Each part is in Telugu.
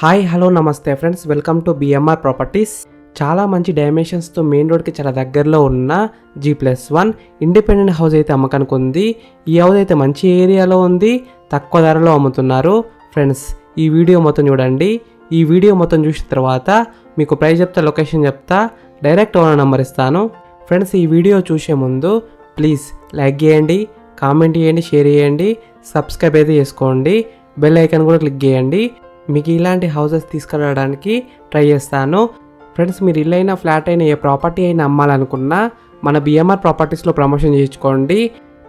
హాయ్ హలో నమస్తే friends, welcome to BMR properties. చాలా మంచి డైమెన్షన్స్తో మెయిన్ రోడ్కి చాలా దగ్గరలో ఉన్న G+1 ఇండిపెండెంట్ హౌస్ అయితే అమ్మకానికి ఉంది. ఈ హౌస్ అయితే మంచి ఏరియాలో ఉంది, తక్కువ ధరలో అమ్ముతున్నారు. ఫ్రెండ్స్, ఈ వీడియో మొత్తం చూడండి. ఈ వీడియో మొత్తం చూసిన తర్వాత మీకు ప్రైస్ చెప్తా, లొకేషన్ చెప్తా, డైరెక్ట్ ఓనర్ నెంబర్ ఇస్తాను. ఫ్రెండ్స్, ఈ వీడియో చూసే ముందు ప్లీజ్ లైక్ చేయండి, కామెంట్ చేయండి, షేర్ చేయండి, సబ్స్క్రైబ్ అయితే చేసుకోండి, బెల్ ఐకాన్ కూడా క్లిక్ చేయండి. మీకు ఇలాంటి హౌసెస్ తీసుకురావడానికి ట్రై చేస్తాను. ఫ్రెండ్స్, మీరు ఇల్లు అయినా ఫ్లాట్ అయినా ఏ ప్రాపర్టీ అయినా అమ్మాలనుకున్నా మన బిఎంఆర్ ప్రాపర్టీస్లో ప్రమోషన్ చేయించుకోండి.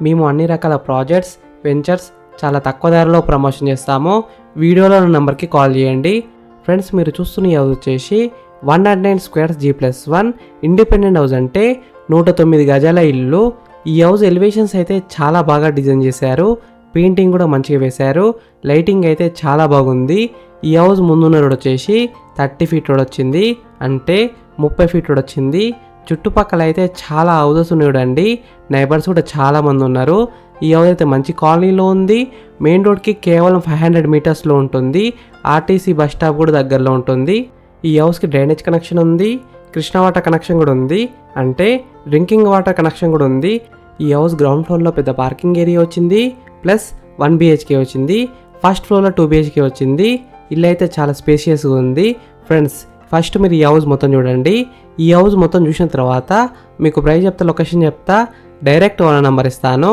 మేము అన్ని రకాల ప్రాజెక్ట్స్, వెంచర్స్ చాలా తక్కువ ధరలో ప్రమోషన్ చేస్తాము. వీడియోలో ఉన్న నెంబర్కి కాల్ చేయండి. ఫ్రెండ్స్, మీరు చూస్తున్న ఈ హౌస్ వచ్చేసి 109 స్క్వేర్స్ G+1 ఇండిపెండెంట్ హౌస్, అంటే 109 గజాల ఇల్లు. ఈ హౌస్ ఎలివేషన్స్ అయితే చాలా బాగా డిజైన్ చేశారు, పెయింటింగ్ కూడా మంచిగా వేశారు, లైటింగ్ అయితే చాలా బాగుంది. ఈ హౌస్ ముందున్న రోడ్ వచ్చేసి 30 ఫీట్ రోడ్ వచ్చింది, అంటే 30 ఫీట్ రోడ్ వచ్చింది. చుట్టుపక్కల అయితే చాలా హౌసెస్ ఉన్నాయండి, నైబర్స్ కూడా చాలా మంది ఉన్నారు. ఈ హౌస్ అయితే మంచి కాలనీలో ఉంది, మెయిన్ రోడ్కి కేవలం 500 మీటర్స్లో ఉంటుంది. ఆర్టీసీ బస్ స్టాప్ కూడా దగ్గరలో ఉంటుంది. ఈ హౌస్కి డ్రైనేజ్ కనెక్షన్ ఉంది, కృష్ణా వాటర్ కనెక్షన్ కూడా ఉంది, అంటే డ్రింకింగ్ వాటర్ కనెక్షన్ కూడా ఉంది. ఈ హౌస్ గ్రౌండ్ ఫ్లోర్లో పెద్ద పార్కింగ్ ఏరియా వచ్చింది, ప్లస్ 1 BHK వచ్చింది. ఫస్ట్ ఫ్లోర్లో 2 BHK వచ్చింది. ఇల్లు అయితే చాలా స్పేషియస్గా ఉంది. ఫ్రెండ్స్, ఫస్ట్ మీరు ఈ హౌస్ మొత్తం చూడండి. ఈ హౌస్ మొత్తం చూసిన తర్వాత మీకు ప్రైస్ చెప్తా, లొకేషన్ చెప్తా, డైరెక్ట్ ఓనర్ నెంబర్ ఇస్తాను.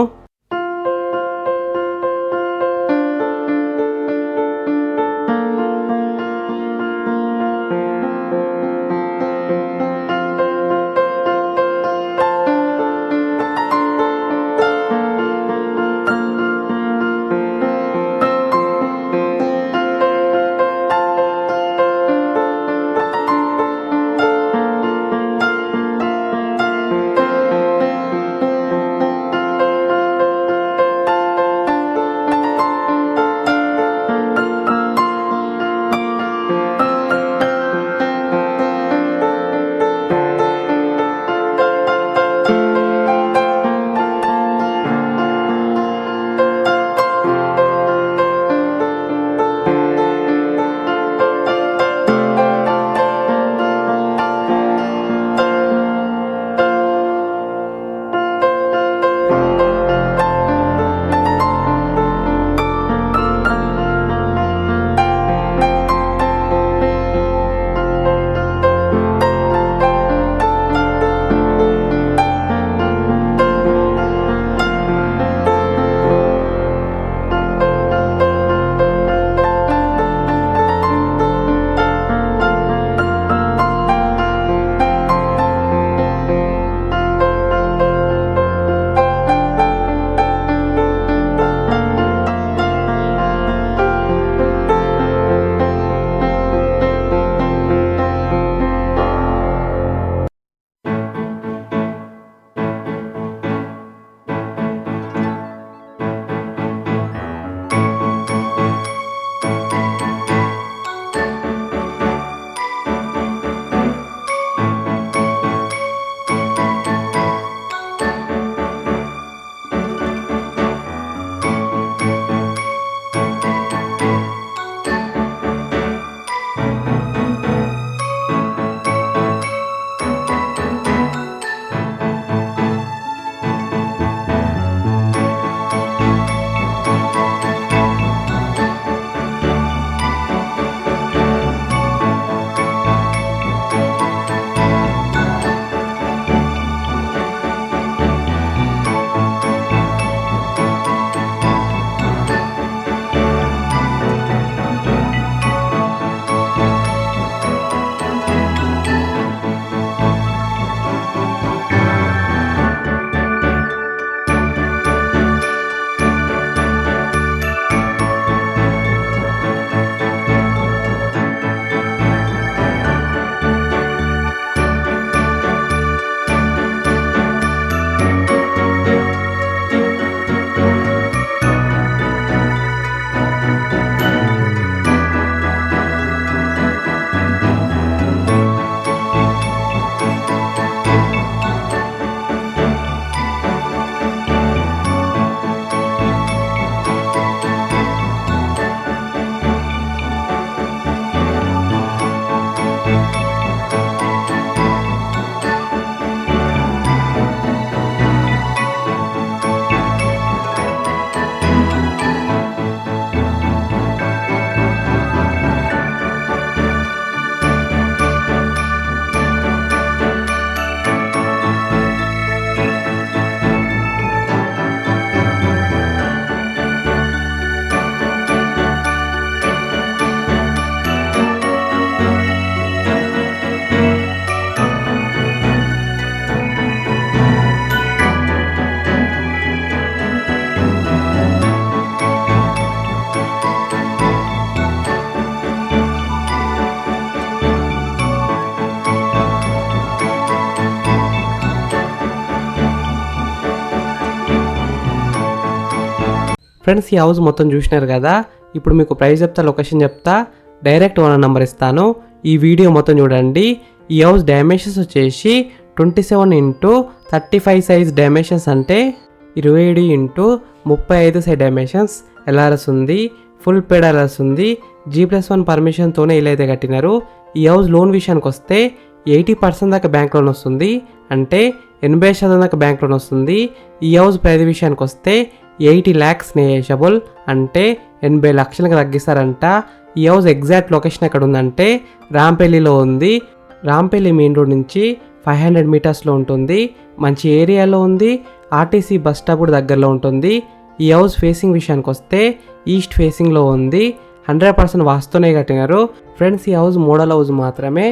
ఫ్రెండ్స్ ఈ హౌస్ మొత్తం చూసినారు కదా, ఇప్పుడు మీకు ప్రైస్ చెప్తా, లొకేషన్ చెప్తా, డైరెక్ట్ ఓనర్ నెంబర్ ఇస్తాను. ఈ వీడియో మొత్తం చూడండి. ఈ హౌస్ డైమెన్షన్స్ వచ్చేసి 27x35 సైజ్ డైమెన్షన్స్, అంటే 27x35 సైజ్ డైమెన్షన్స్. ఎల్ఆర్ఎస్ ఉంది, ఫుల్ పేడ్ ఎల్ఆర్ఎస్ ఉంది. G+1 పర్మిషన్తోనే ఇలా అయితే కట్టినారు. ఈ హౌస్ లోన్ విషయానికి వస్తే 80% దాకా బ్యాంక్ లోన్ వస్తుంది, అంటే 80% దాకా బ్యాంక్ లోన్ వస్తుంది. ఈ హౌస్ ప్రైస్ విషయానికి వస్తే 80 lakhs నెగోషియబుల్, అంటే 80 లక్షలకు తగ్గిస్తారంట. ఈ హౌస్ ఎగ్జాక్ట్ లొకేషన్ ఎక్కడ ఉందంటే రాంపల్లిలో ఉంది. రాంపల్లి మెయిన్ రోడ్ నుంచి 500 మీటర్స్లో ఉంటుంది. మంచి ఏరియాలో ఉంది. ఆర్టీసీ బస్ స్టాప్ కూడా దగ్గరలో ఉంటుంది. ఈ హౌస్ ఫేసింగ్ విషయానికి వస్తే ఈస్ట్ ఫేసింగ్లో ఉంది. 100% వాస్తునే కట్టినారు. ఫ్రెండ్స్ ఈ హౌస్ మోడల్ హౌస్ మాత్రమే.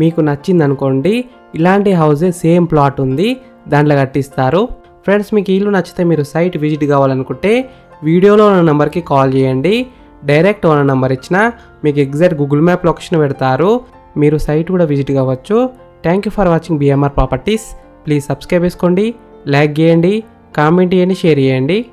మీకు నచ్చింది అనుకోండి, ఇలాంటి హౌసే సేమ్ ప్లాట్ ఉంది, దాంట్లో కట్టిస్తారు. ఫ్రెండ్స్ మీకు ఇల్లు నచ్చితే మీరు సైట్ విజిట్ కావాలనుకుంటే వీడియోలో ఉన్న నెంబర్కి కాల్ చేయండి. డైరెక్ట్ ఓనర్ నెంబర్ ఇచ్చినా మీకు ఎగ్జాక్ట్ గూగుల్ మ్యాప్ లొకేషన్ పెడతారు, మీరు సైట్ కూడా విజిట్ కావచ్చు. Thank you for watching BMR properties. Please subscribe చేసుకోండి, లైక్ చేయండి, కామెంట్ చేయండి, షేర్ చేయండి.